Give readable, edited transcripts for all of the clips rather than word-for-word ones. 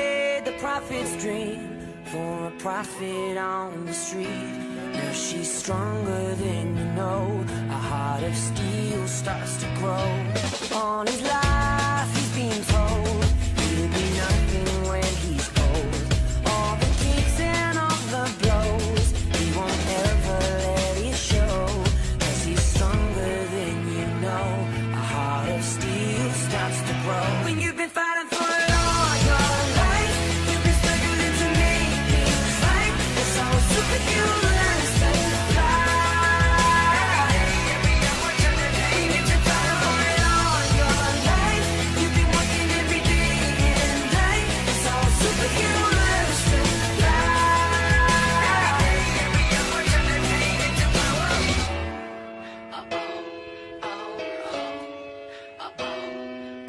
traded the prophet's dream for a prophet on the street. Now she's stronger than you know. A heart of steel starts to grow. On his life he's been told he'll be nothing when he's old. All the kicks and all the blows, he won't ever let it show. 'Cause he's stronger than you know. A heart of steel starts to grow. When you've been fighting for it all your life, you've been struggling to make things right. It's all superhuman strength to fly. Every hour turn the day, you've been fighting for it all your life. You've been working every day and night. It's all superhuman strength to fly. Every hour turn the day into power.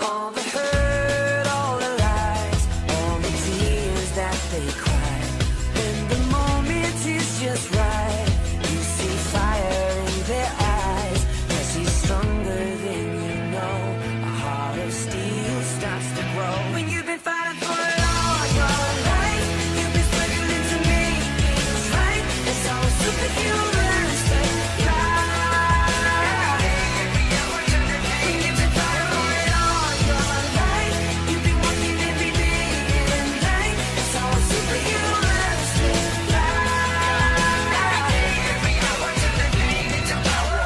All the hurt, all the lies, all the tears that they cry. When the moment is just right, you see fire in their eyes. 'Cause he's stronger than you know. A heart of steel starts to grow. When you've been fighting for it all your life, you've been struggling to make things right. It's all superhuman strength to fly. Every hour turn the day, you've been fighting for it all your life. You've been working every day and night. It's all superhuman strength to fly. Every hour turn the day into power.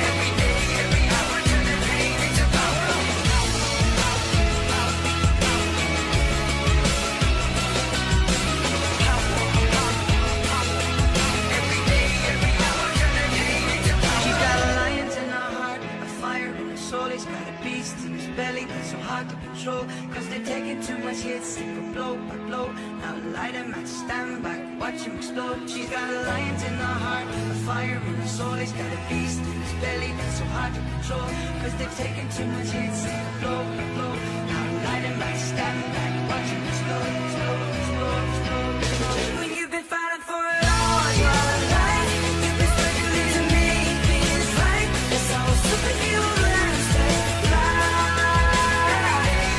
Every day, every hour turn the day into power. Every day, every hour turn the day into power. She's got lions in her heart, a fire in her soul. He's got a beast in his belly that's so hard to control. 'Cause they're taking too much hits, they go blow by blow. Now light him at stand back, watch him explode. She's got lions in her heart, a fire in her soul. He's got a beast in his belly that's so hard to control. 'Cause they're taking too much hits, they go blow by blow. Now light him at stand back, watch him explode, explode, explode, explode, explode. When you've been fighting for it all your life, you've been struggling to make things right. It's all superhuman strength to fly.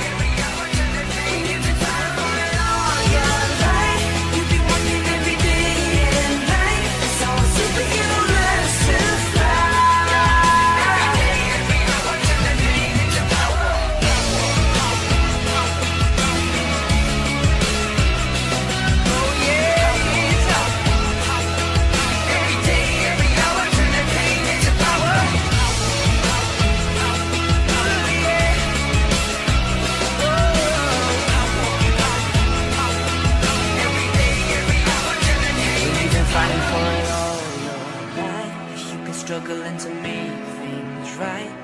Every hour turn the day, you've been fighting for it all your life. You've been working every day and night. It's all superhuman strength to fly. Every hour turn the day into power. Oh yeah, it's up. Every day, every hour turn the day into power. Oh yeah. Every day, every hour turn the day. You've been fighting for it all your life. You've been struggling to make things right.